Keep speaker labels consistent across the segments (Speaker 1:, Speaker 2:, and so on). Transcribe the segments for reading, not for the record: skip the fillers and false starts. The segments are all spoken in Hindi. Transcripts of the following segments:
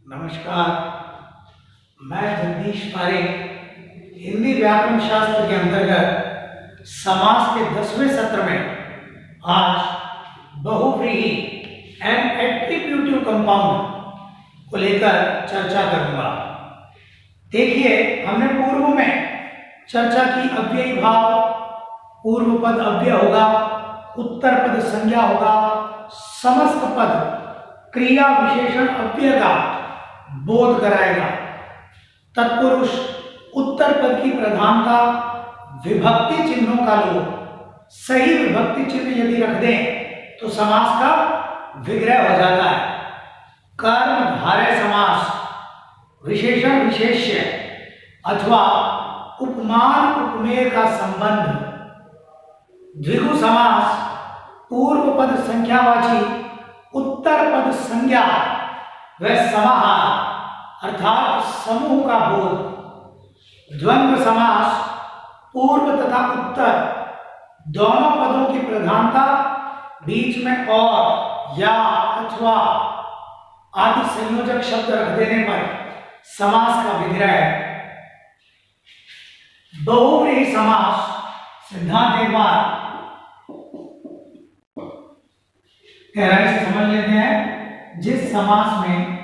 Speaker 1: नमस्कार। मैं जगदीश पारेख हिंदी व्याकरण शास्त्र के अंतर्गत समास के 10वें सत्र में आज बहुव्रीहि एंड एट्रीब्यूटिव कंपाउंड को लेकर चर्चा करूंगा। देखिए, हमने पूर्व में चर्चा की अव्ययी भाव, पूर्व पद अव्यय होगा, उत्तर पद संज्ञा होगा, समस्त पद क्रिया विशेषण अव्यय का बोध कराएगा। तत्पुरुष उत्तर पद की प्रधानता विभक्ति चिन्हों का लोप, सही विभक्ति चिन्ह यदि रख दें तो समास का विग्रह हो जाता है। कर्म धारय समास, विशेषण विशेष्य अथवा उपमान उपमेय का संबंध, द्विगु समास, पूर्व पद संख्यावाची उत्तर पद संज्ञा व समाहार अर्थात समूह का बोध, द्वंद्व समास, पूर्व तथा उत्तर दोनों पदों की प्रधानता, बीच में और या अथवा आदि संयोजक शब्द रख देने पर समास का विग्रह। बहुव्रीहि समास सिद्धांत एक बार गहराई से समझ लेते हैं। जिस समास में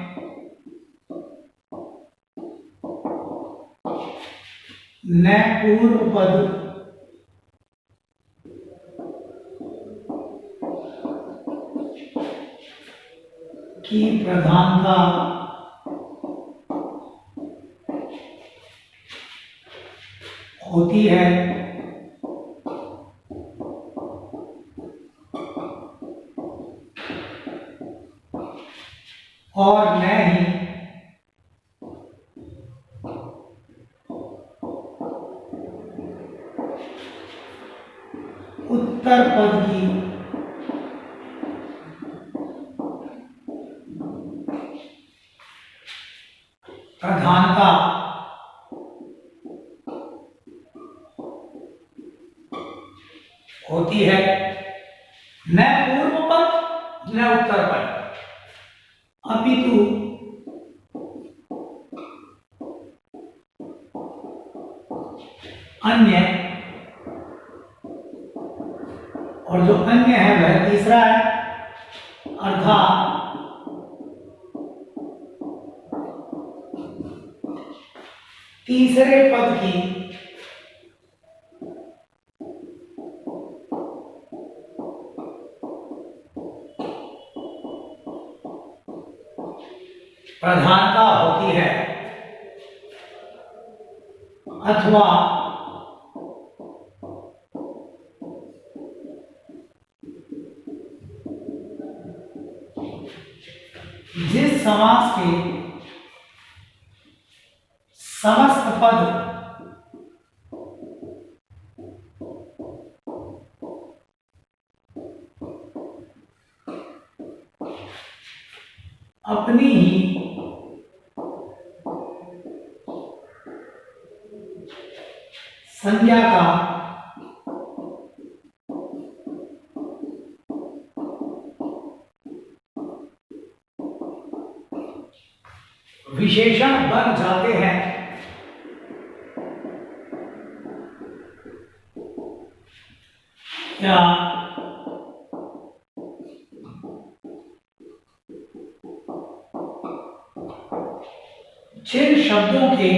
Speaker 1: न पूर्व पद की प्रधानता होती है और न ही उत्तर पद की प्रधानता होती है, न पूर्व पद न उत्तर पद, अपितु अन्य, और जो अन्य है वह तीसरा है, अर्थात तीसरे पद की प्रधानता होती है अथवा जिस समास के समस्त पद अपनी ही संज्ञा का विशेषण बन जाते हैं, क्या जिन शब्दों के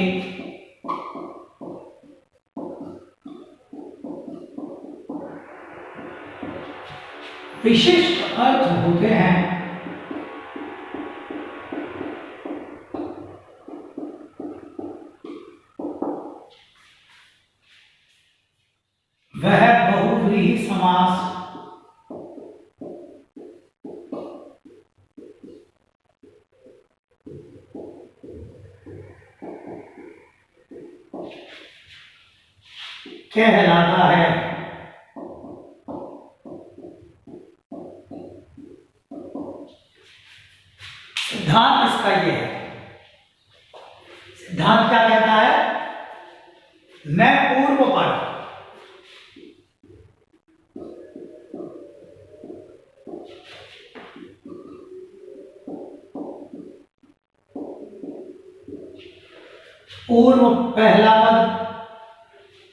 Speaker 1: विशिष्ट अर्थ होते हैं वह बहुव्रीहि समास कहलाता है। सिद्धांत इसका ये है। सिद्धांत क्या कहता है? न पूर्व पद पूर्व पहला पद,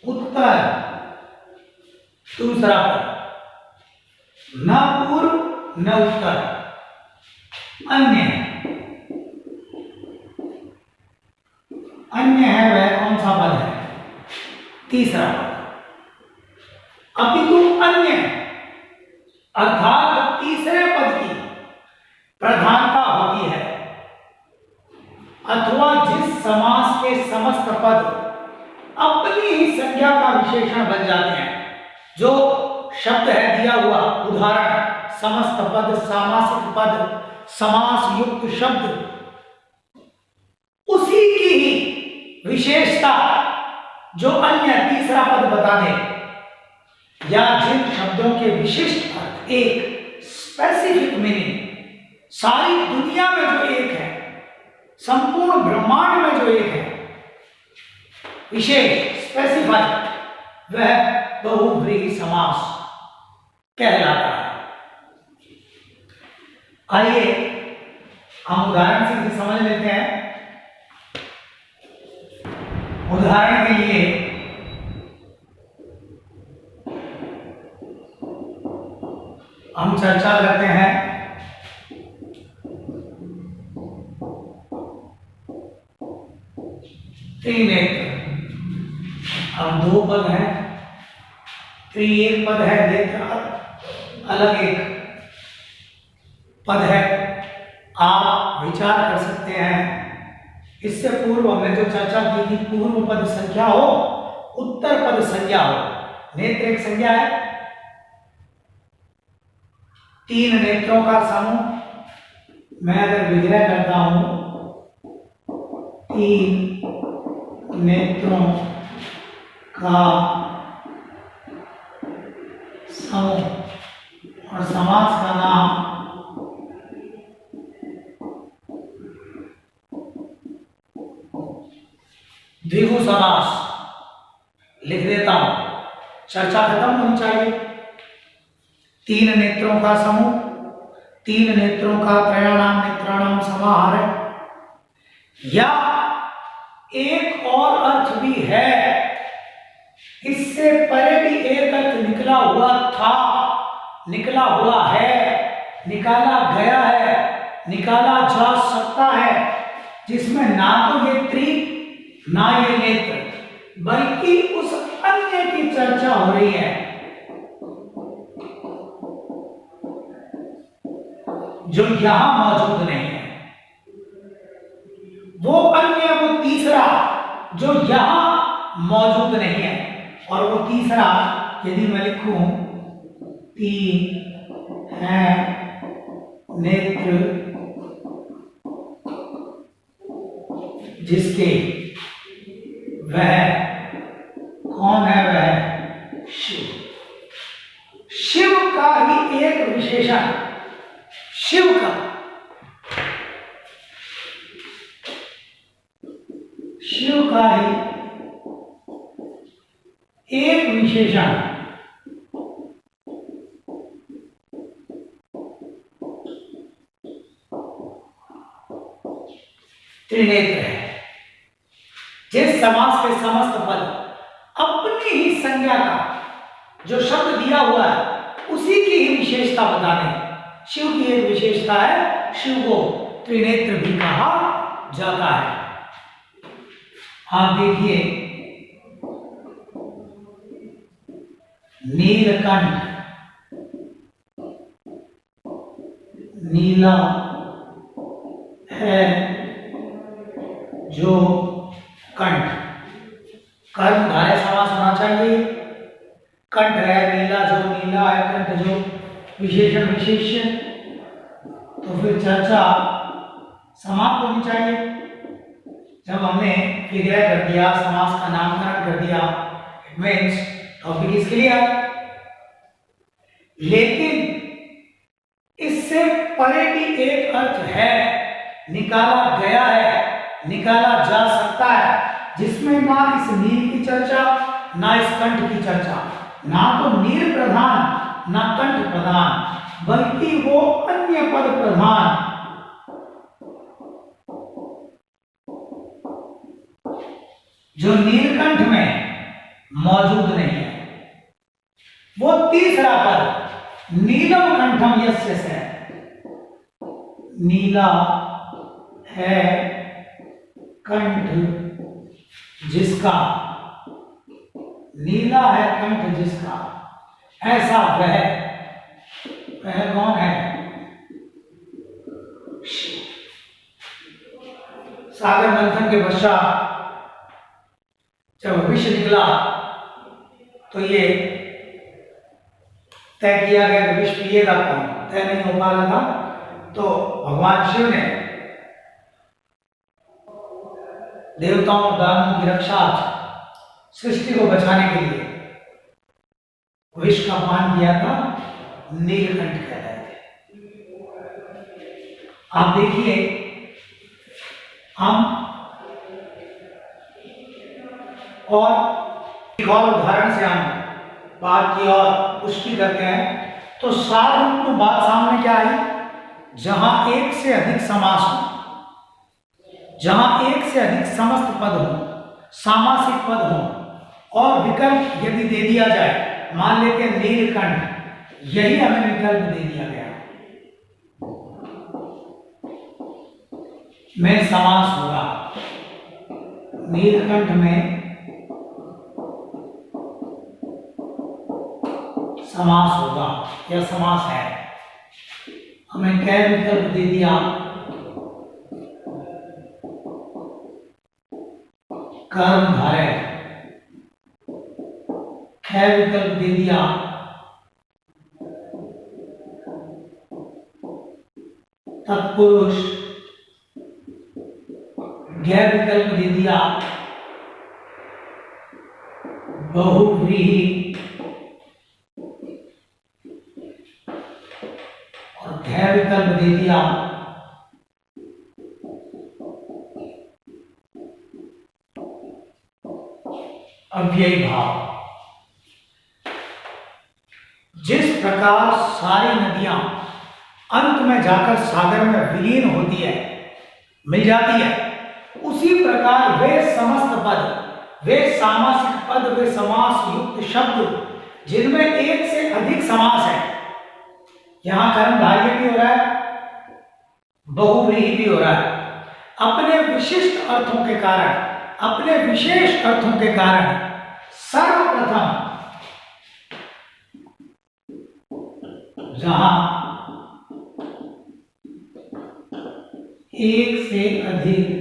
Speaker 1: उत्तर दूसरा पद, न पूर्व न उत्तर, अन्य। अन्य है वह कौन सा पद है? तीसरा पद। अपितु अन्य अर्थात तीसरे पद की प्रधानता होती है, अथवा जिस समास के समस्त पद अपनी ही संज्ञा का विशेषण बन जाते हैं। जो शब्द है दिया हुआ, उदाहरण समस्त पद, सामासिक पद, समास युक्त शब्द, उसी की ही विशेषता जो अन्य तीसरा पद बता दे, या जिन शब्दों के विशिष्ट अर्थ, एक स्पेसिफिक मीनिंग, सारी दुनिया में जो एक है, संपूर्ण ब्रह्मांड में जो एक है, विशेष स्पेसिफाइड, वह बहुव्रीहि समास कहलाता है। आइए हम उदाहरण से इसे समझ लेते हैं। उदाहरण के लिए हम चर्चा करते हैं त्रिनेत्र। अब दो पद हैं, त्रि एक पद है, नेत्र अलग एक पद है। आप विचार कर सकते हैं, इससे पूर्व हमने जो चर्चा की थी, पूर्व पद संख्या हो, उत्तर पद संज्ञा हो। नेत्र एक संज्ञा है, तीन नेत्रों का समूह। मैं अगर विग्रह करता हूं, तीन नेत्रों का समूह, और समास का नाम द्विगु समास लिख देता हूं। चर्चा खत्म होनी चाहिए। तीन नेत्रों का समूह, तीन नेत्रों का त्रयाणाम नेत्राणाम समाहार है। या एक और अर्थ भी है, इससे परे भी एक अर्थ निकला हुआ था, निकला हुआ है, निकाला गया है, निकाला जा सकता है, जिसमें ना तो ये त्रि ना ये नेत्र, बल्कि उस अन्य की चर्चा हो रही है जो यहां मौजूद नहीं है। वो अन्य, वो तीसरा जो यहां मौजूद नहीं है। और वो तीसरा यदि मैं लिखूं, तीन है नेत्र जिसके, वह कौन है? वह शिव। शिव का ही एक विशेषण, शिव का, शिव का ही एक विशेषण त्रिनेत्र है। जिस समास के समस्त पद अपनी ही संज्ञा का जो शब्द दिया हुआ है, उसी की ही विशेषता बता दें। शिव की एक विशेषता है, शिव को त्रिनेत्र भी कहा जाता है। आप देखिए, नीलकंठ, नीला है जो कंठ, कर्मधारय समास होना चाहिए। कंठ है नीला, जो नीला है, कंठ जो विशेषण विशेष्य, तो फिर चर्चा समाप्त होनी चाहिए। जब हमने विग्रह कर दिया, समास का नामकरण कर दिया, it means topic is clear. लेकिन इससे परे भी एक अर्थ है, निकाला गया है, निकाला जा सकता है, जिसमें ना इस नील की चर्चा, ना इस कंठ की चर्चा, ना तो नील प्रधान ना कंठ प्रधान, बल्कि वो अन्य पद प्रधान जो नीलकंठ में मौजूद नहीं है, वो तीसरा पद नीलम कंठम यस्य से, नीला है कंठ जिसका, नीला है कंठ जिसका, ऐसा वह कौन है? सागर मंथन के पश्चात जब विष निकला तो ये तय किया गया कि विष पिएगा कौन, तय नहीं हो पा रहा था। तो भगवान शिव ने देवताओं और दानवों की रक्षा, सृष्टि को बचाने के लिए विष का पान किया था, नीलकंठ कहलाए थे। आप देखिए, हम और एक और उदाहरण से हम बात की और पुष्टि करते हैं। तो सार रूप में बात सामने क्या आई? जहां एक से अधिक समास हो, जहां एक से अधिक समस्त पद हो, सामासिक पद हो और विकल्प यदि दे दिया जाए, मान लेते हैं नीलकंठ, यही हमें विकल्प दे दिया गया, में समास होगा, नीलकंठ में समास होगा या समास है। हमें क्या विकल्प दे दिया? कर्मधारय। ख विकल्प दे दिया तत्पुरुष। ग विकल्प दे दिया बहुव्रीहि। और घ विकल्प दे दिया अव्ययी भाव। जिस प्रकार सारी नदियां अंत में जाकर सागर में विलीन होती है, मिल जाती है, उसी प्रकार वे समस्त पद, वे सामासिक पद, वे समास युक्त शब्द जिनमें एक से अधिक समास है, यहां कर्मधारय भी हो रहा है, बहुव्रीहि भी हो रहा है, अपने विशिष्ट अर्थों के कारण, अपने विशेष अर्थों के कारण सर्वप्रथम जहां एक से अधिक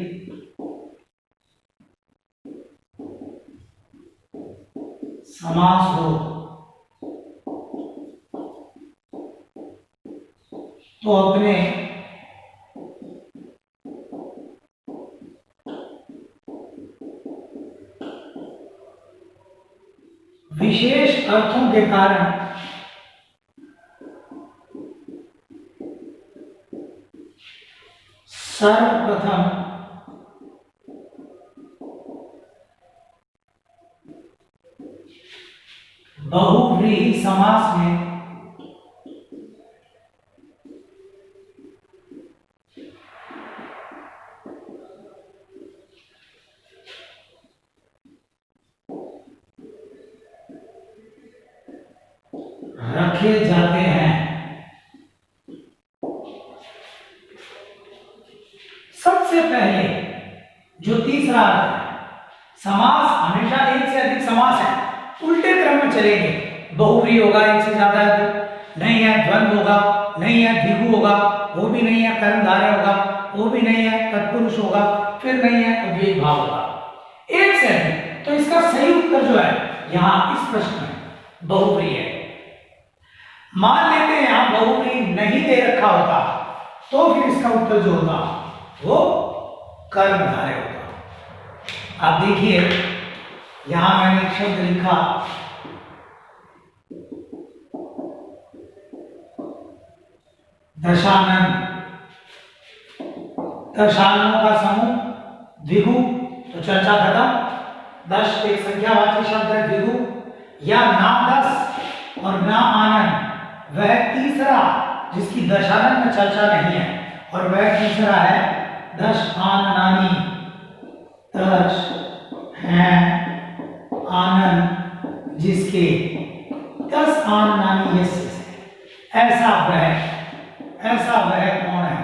Speaker 1: समास हो तो अपने विशेष अर्थों के कारण सर्वप्रथम बहुव्रीहि समास में रखे जाते हैं। सबसे पहले जो तीसरा अर्थ है, समास हमेशा एक से अधिक समास है, उल्टे क्रम में चलेंगे। बहुव्रीहि होगा, एक से ज्यादा है तो नहीं है, द्वंद्व होगा नहीं है, द्विगु होगा वो भी नहीं है, कर्मधारय होगा वो भी नहीं है, तत्पुरुष होगा फिर नहीं है, अव्ययी भाव होगा, एक से अधिक। तो इसका सही उत्तर जो है यहां इस प्रश्न में बहुव्रीहि है। मान लेते हैं यहां बहुव्रीहि नहीं दे रखा होता तो फिर इसका उत्तर जो होता वो कर्मधारय होगा। आप देखिए यहां मैंने एक शब्द लिखा दशानन। दशाननों का समूह द्विगु, तो चर्चा खत्म। दश एक संख्यावाची शब्द है, द्विगु या ना दस और ना आनन, वह तीसरा जिसकी दशानन में चर्चा नहीं है, और वह तीसरा है दश आननानि। दश है आनन जिसके 10 आननानी यश से। ऐसा वह कौन है?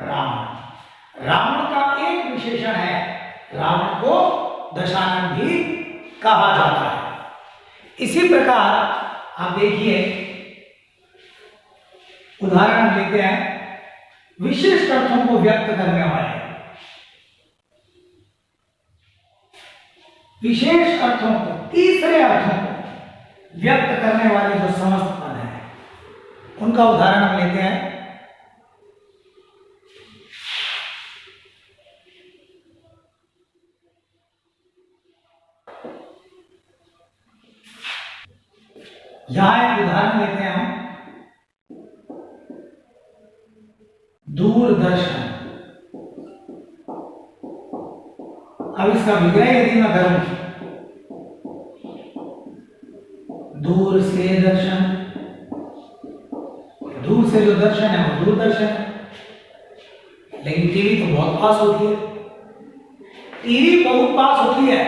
Speaker 1: रावण। रावण का एक विशेषण है, रावण को दशानन भी कहा जाता है। इसी प्रकार आप देखिए, उदाहरण लेते हैं विशिष्ट अर्थों को व्यक्त करने वाले, विशेष अर्थों को, तीसरे अर्थों को व्यक्त करने वाले जो समस्त पद हैं, उनका उदाहरण हम लेते हैं। यहां एक उदाहरण लेते हैं हम, दूरदर्शन। अब इसका विग्रह यदि मैं करूं, दूर से दर्शन, दूर से जो दर्शन है वो दूरदर्शन है। लेकिन टीवी तो बहुत पास होती है, टीवी बहुत पास होती है।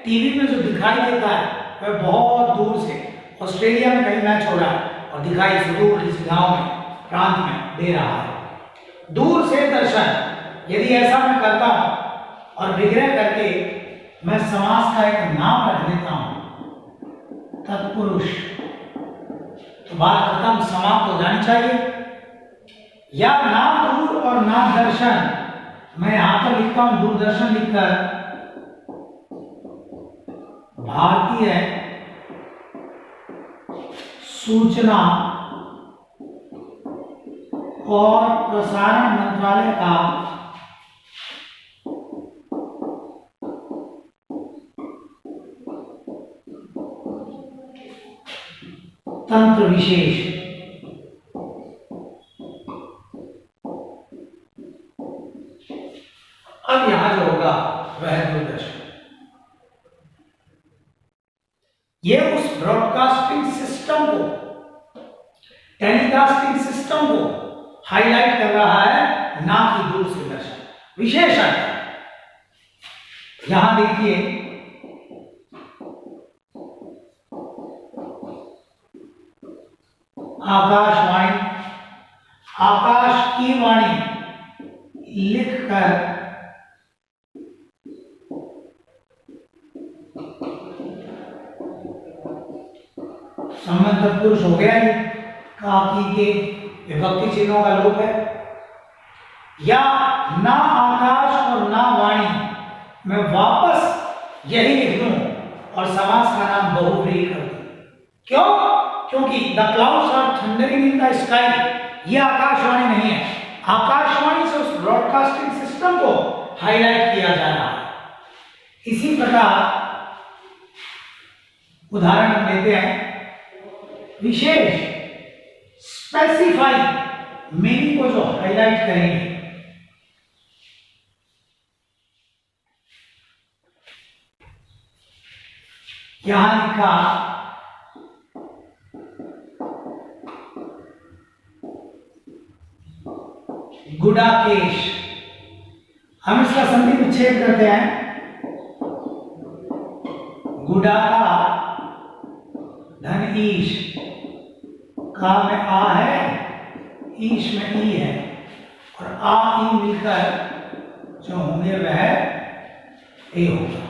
Speaker 1: टीवी में जो दिखाई देता है वह बहुत दूर से, ऑस्ट्रेलिया में कहीं मैच हो रहा है और दिखाई सुदूर किसी गांव में, प्रांत में दे रहा है। दूर से दर्शन, यदि ऐसा मैं करता हूं और विग्रह करके मैं समास का एक नाम रख देता हूं, तत्पुरुष, तो बात खत्म, समाप्त हो जानी चाहिए। या नाम दूर और नाम दर्शन, मैं यहां पर लिखता हूं दूरदर्शन लिखकर, भारतीय सूचना और प्रसारण मंत्रालय का तंत्र विशेष। अब यहां जो होगा वह दूरदर्शन, यह उस ब्रॉडकास्टिंग सिस्टम को, टेलीकास्टिंग सिस्टम को हाईलाइट कर रहा है, ना कि दूर से दर्शन। विशेष अर्थ यहां देखिए, आकाशवाणी, आकाश की वाणी लिखकर संबंध तत्पुरुष हो गया है, काकी के विभक्ति चिन्हों का लोप है। या ना आकाश और ना वाणी, मैं वापस यही लिख दूं और समास का नाम बहुव्रीहि कर दूं। क्यों? क्योंकि the clouds are thundering in the sky, ये आकाशवाणी नहीं है। आकाशवाणी से उस ब्रॉडकास्टिंग सिस्टम को हाईलाइट किया जा रहा है। इसी प्रकार उदाहरण हम लेते हैं, विशेष, स्पेसिफाई, मीनिंग को जो हाईलाइट करेंगे। यहां लिखा गुडाकेश, हम इसका संधि विच्छेद करते हैं। गुडा का धन ईश, का में आ है, ईश में ई है, और आ ई मिलकर जो होंगे वह ए होगा।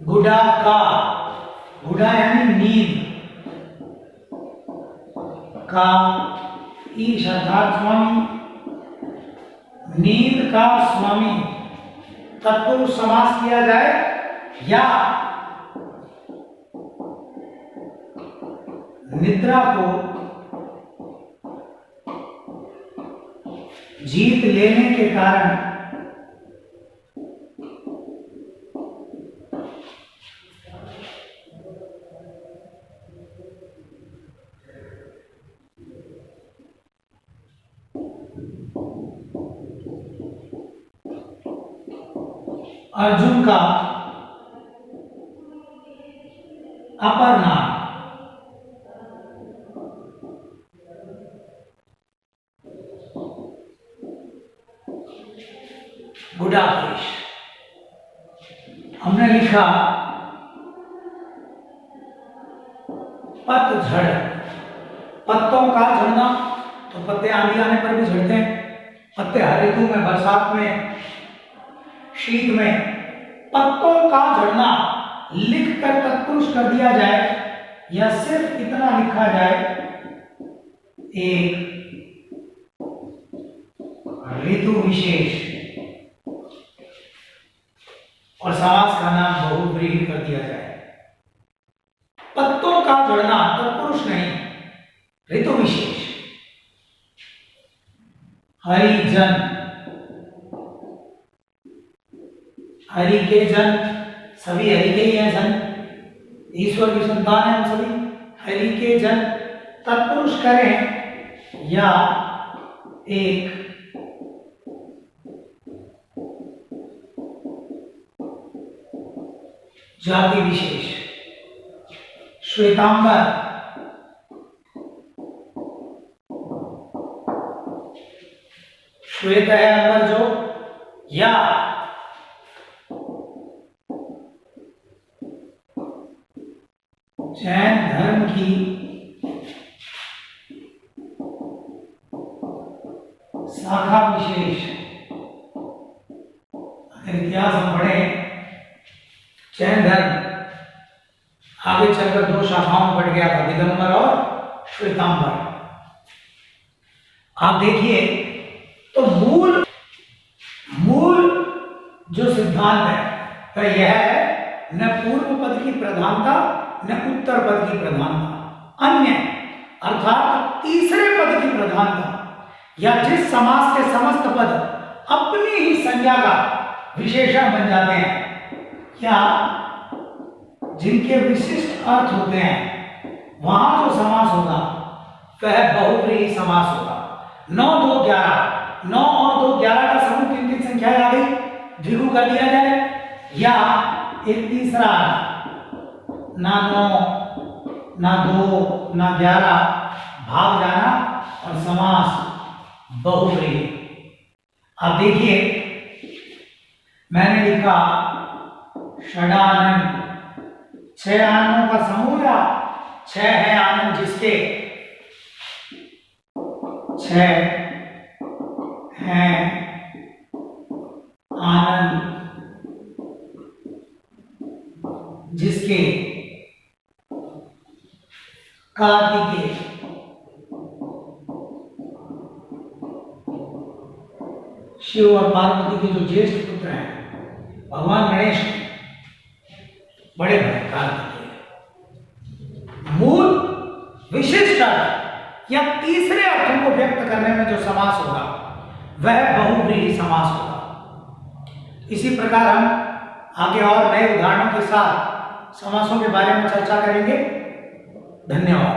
Speaker 1: गुडा का, गुडा यानी नींद का, ईश अर्थात स्वामी, नींद का स्वामी, तत्पुरुष समास किया जाए या निद्रा को जीत लेने के कारण अर्जुन का अपर नाम, गुडाकेश। लिखा पतझड़, पत्तों का झड़ना, तो पत्ते आंधी आने पर भी झड़ते हैं। पत्ते हर ऋतु में, बरसात में, शीत में। पत्तों का झड़ना लिखकर तत्पुरुष कर दिया जाए या सिर्फ इतना लिखा जाए, एक ऋतु विशेष, और समास का नाम बहुव्रीहि कर दिया जाए। पत्तों का झड़ना तत्पुरुष नहीं, ऋतु विशेष। हरिजन, हरि के जन, सभी हरि के ही हैं जन, ईश्वर की संतान है हम सभी। हरि के जन तत्पुरुष करें या एक जाति विशेष। श्वेतांबर, श्वेत है अंबर जो, या जैन धर्म की शाखा विशेष। अगर इतिहास हम पढ़ें, जैन धर्म आगे चलकर दो शाखाओं में बढ़ गया था, दिगंबर और श्वेतांबर। आप देखिए तो मूल जो सिद्धांत है वह यह है, न पूर्व पद की प्रधानता न उत्तर पद की प्रधानता, अन्य अर्थात तीसरे पद की प्रधानता, या जिस समास के समस्त पद अपनी ही संज्ञा का विशेषण बन जाते हैं या जिनके विशिष्ट अर्थ होते हैं, वहां जो समास होगा वह बहुव्रीहि समास होगा। 9 2 11, 9 और 2 11 का समूह किन किन संख्याएं आ गई, द्विगु कर दिया जाए, या एक तीसरा ना 9 ना 2 ना 11 भाग जाना और समास बहुव्रीहि। अब देखिए मैंने लिखा षडानन, 6 आनंदों का समूह या 6 है आनंद जिसके 6 हैं आनंद जिसके कार्तिकेय, शिव और पार्वती के जो ज्येष्ठ पुत्र हैं भगवान गणेश, बड़े भाई कार्तिकेय। मूल विशिष्ट अर्थ या तीसरे अर्थों को व्यक्त करने में जो समास होगा वह बहुव्रीहि समास होगा। इसी प्रकार हम आगे और नए उदाहरणों के साथ समासों के बारे में चर्चा करेंगे। धन्यवाद।